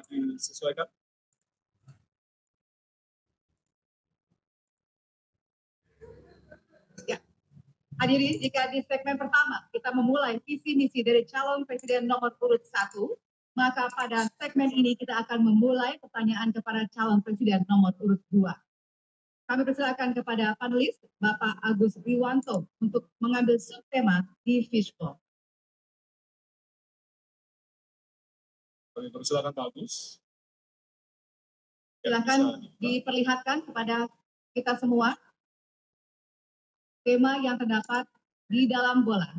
disesuaikan. Ya. Hadirin, jika di segmen pertama kita memulai visi misi dari calon presiden nomor urut 1, maka pada segmen ini kita akan memulai pertanyaan kepada calon presiden nomor urut 2. Kami persilakan kepada panelis Bapak Agus Wiwanto untuk mengambil subtema di fishbowl. Kami persilakan Pak Agus. Silakan diperlihatkan kepada kita semua tema yang terdapat di dalam bola.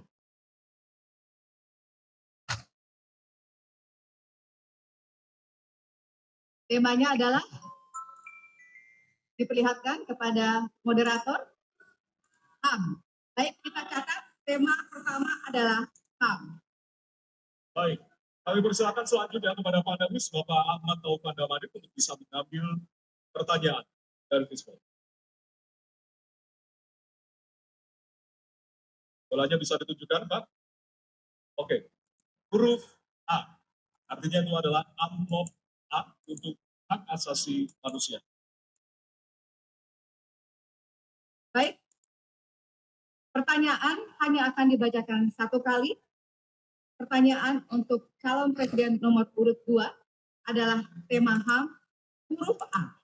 Temanya adalah, diperlihatkan kepada moderator, HAM. Baik, kita catat tema pertama adalah HAM. Baik, kami persilakan selanjutnya kepada Pak Agus, Bapak Ahmad Taufan Damanik untuk bisa mengambil pertanyaan dari fishbowl. Bolanya bisa ditunjukkan, Pak? Oke, huruf A, artinya itu adalah amplop A untuk hak asasi manusia. Baik, pertanyaan hanya akan dibacakan satu kali. Pertanyaan untuk calon presiden nomor urut 2 adalah tema HAM huruf A.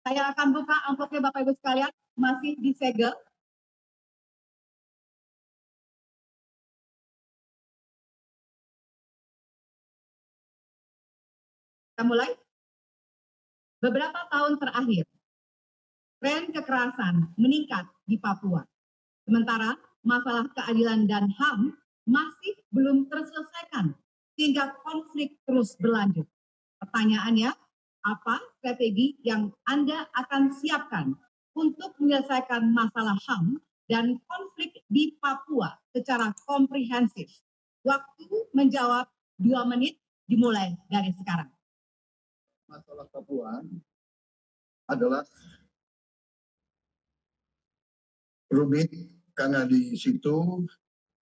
Saya akan buka amplopnya Bapak Ibu sekalian, masih disegel. Kita mulai. Beberapa tahun terakhir, tren kekerasan meningkat di Papua. Sementara masalah keadilan dan HAM masih belum terselesaikan sehingga konflik terus berlanjut. Pertanyaannya, apa strategi yang Anda akan siapkan untuk menyelesaikan masalah HAM dan konflik di Papua secara komprehensif? Waktu menjawab 2 menit dimulai dari sekarang. Masalah Papua adalah rumit karena di situ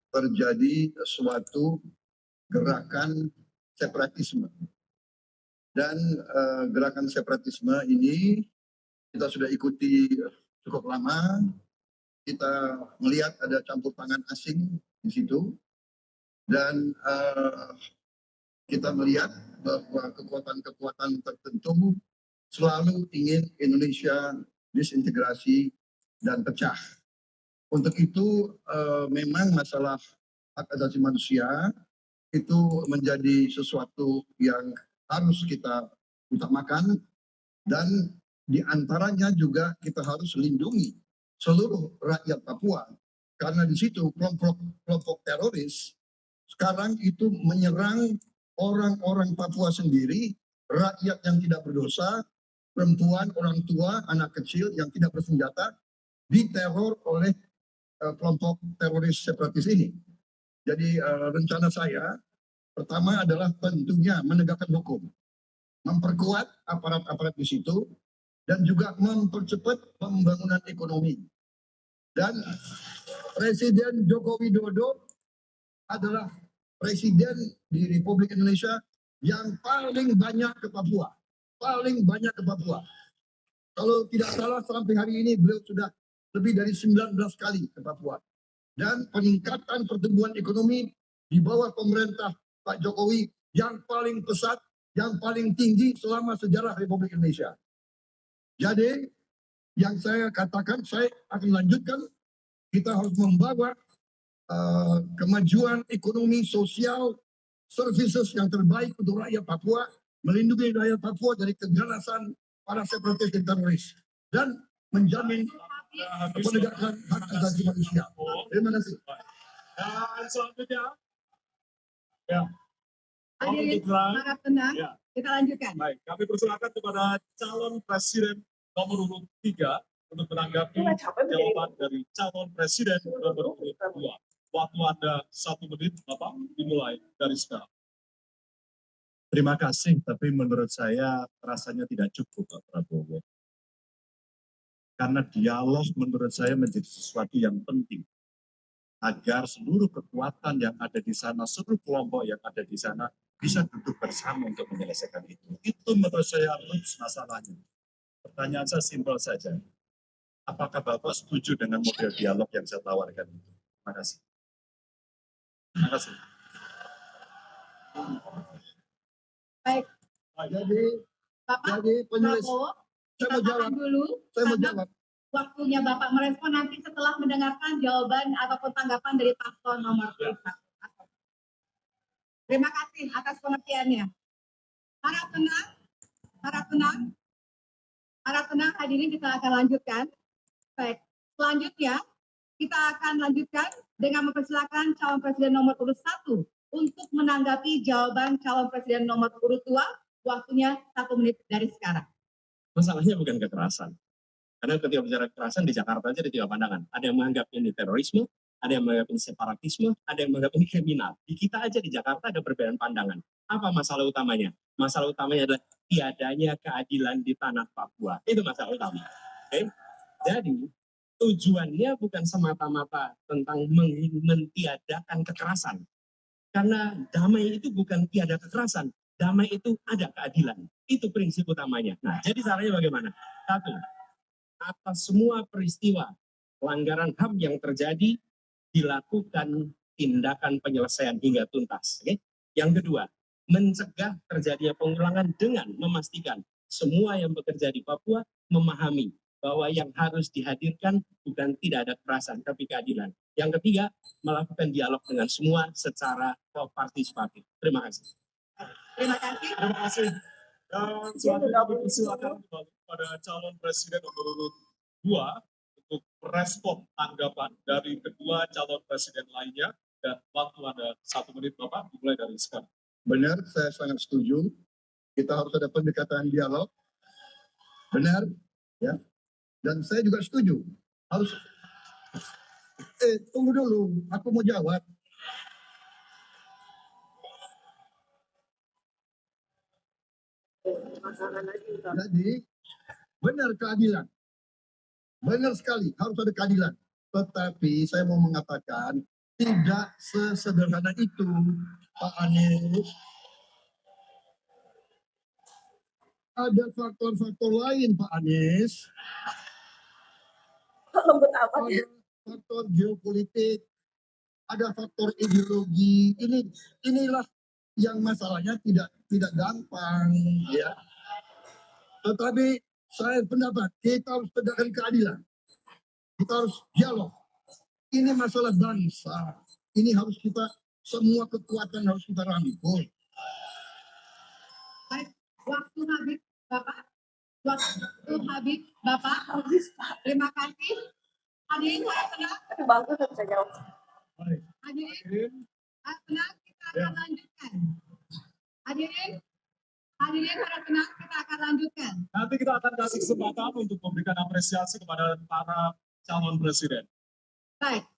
terjadi suatu gerakan separatisme. Dan gerakan separatisme ini kita sudah ikuti cukup lama. Kita melihat ada campur tangan asing di situ. Dan kita melihat bahwa kekuatan-kekuatan tertentu selalu ingin Indonesia disintegrasi dan pecah. Untuk itu memang masalah hak asasi manusia itu menjadi sesuatu yang harus kita utamakan, dan diantaranya juga kita harus lindungi seluruh rakyat Papua, karena di situ kelompok teroris sekarang itu menyerang orang-orang Papua sendiri, rakyat yang tidak berdosa, perempuan, orang tua, anak kecil yang tidak bersenjata, diteror oleh kelompok teroris separatis ini. Jadi rencana saya pertama adalah tentunya menegakkan hukum, memperkuat aparat-aparat di situ, dan juga mempercepat pembangunan ekonomi. Dan Presiden Joko Widodo adalah presiden di Republik Indonesia yang paling banyak ke Papua. Paling banyak ke Papua. Kalau tidak salah sampai hari ini beliau sudah lebih dari 19 kali ke Papua. Dan peningkatan pertumbuhan ekonomi di bawah pemerintah Pak Jokowi yang paling pesat, yang paling tinggi selama sejarah Republik Indonesia. Jadi yang saya katakan, saya akan lanjutkan, kita harus membawa kemajuan ekonomi, sosial, services yang terbaik untuk rakyat Papua, melindungi rakyat Papua dari keganasan para separatis dan teroris, dan menjamin penegakan hak asasi manusia. Terima kasih. Dan selanjutnya, ya. Hadirin, sangat tenang. Ya. Kita lanjutkan. Baik, kami persilakan kepada calon presiden nomor urut 3 untuk menanggapi jawaban dari calon presiden nomor urut 2. Waktu Anda 1 menit, Bapak, dimulai dari sekarang. Terima kasih, tapi menurut saya rasanya tidak cukup, Pak Prabowo. Karena dialog menurut saya menjadi sesuatu yang penting. Agar seluruh kekuatan yang ada di sana, seluruh kelompok yang ada di sana bisa duduk bersama untuk menyelesaikan itu. Itu menurut saya masalahnya. Pertanyaan saya simpel saja. Apakah Bapak setuju dengan model dialog yang saya tawarkan itu? Terima kasih. Terima kasih. Baik, Jadi Bapak penulis, Prabowo, saya kita mau jawab. tahan dulu Saya mau karena jawab. waktunya Bapak merespon nanti setelah mendengarkan jawaban ataupun tanggapan dari paslon nomor 4. Terima kasih atas pengertiannya. Harap tenang, harap tenang, harap tenang, hadirin kita akan lanjutkan. Baik, selanjutnya kita akan lanjutkan dengan mempersilakan calon presiden nomor urut 1 untuk menanggapi jawaban calon presiden nomor urut 2. Waktunya 1 menit dari sekarang. Masalahnya bukan kekerasan. Karena ketika bicara kekerasan di Jakarta aja ada 3 pandangan. Ada yang menganggap ini terorisme, ada yang menganggap ini separatisme, ada yang menganggap ini kriminal. Di kita aja di Jakarta ada perbedaan pandangan. Apa masalah utamanya? Masalah utamanya adalah tiadanya keadilan di tanah Papua. Itu masalah utama. Okay? Jadi tujuannya bukan semata-mata tentang mentiadakan kekerasan. Karena damai itu bukan tiada kekerasan. Damai itu ada keadilan. Itu prinsip utamanya. Nah, jadi caranya bagaimana? 1, atas semua peristiwa pelanggaran HAM yang terjadi dilakukan tindakan penyelesaian hingga tuntas. Okay? Yang kedua, mencegah terjadinya pengulangan dengan memastikan semua yang bekerja di Papua memahami bahwa yang harus dihadirkan bukan tidak ada kekerasan, tapi keadilan. Yang ketiga, melakukan dialog dengan semua secara partisipatif. Terima kasih. Terima kasih. Terima kasih. Dan selanjutnya dipersilakan kembali pada calon presiden nomor urut 2 untuk merespon tanggapan dari kedua calon presiden lainnya. Dan waktu Anda 1 menit, Bapak, dimulai dari sekarang. Benar, saya sangat setuju. Kita harus ada pendekatan dialog. Benar, ya. Dan saya juga setuju. Harus. Tunggu dulu, aku mau jawab. Jadi, benar keadilan. Benar sekali, harus ada keadilan. Tetapi saya mau mengatakan, tidak sesederhana itu, Pak Anies. Ada faktor-faktor lain, Pak Anies. Ada faktor geopolitik, ada faktor ideologi. Inilah yang masalahnya tidak gampang, ya. Tetapi saya pendapat kita harus tegakkan keadilan. Kita harus dialog. Ini masalah bangsa. Ini harus kita semua kekuatan harus kita rangkul. Baik, waktu habis, Bapak. Waktu habis, Bapak. Terima kasih. Hadirin harap tenang. Hadirin harap tenang, kita akan lanjutkan. Hadirin harap tenang, kita akan lanjutkan. Nanti kita akan kasih kesempatan untuk memberikan apresiasi kepada para calon presiden. Baik,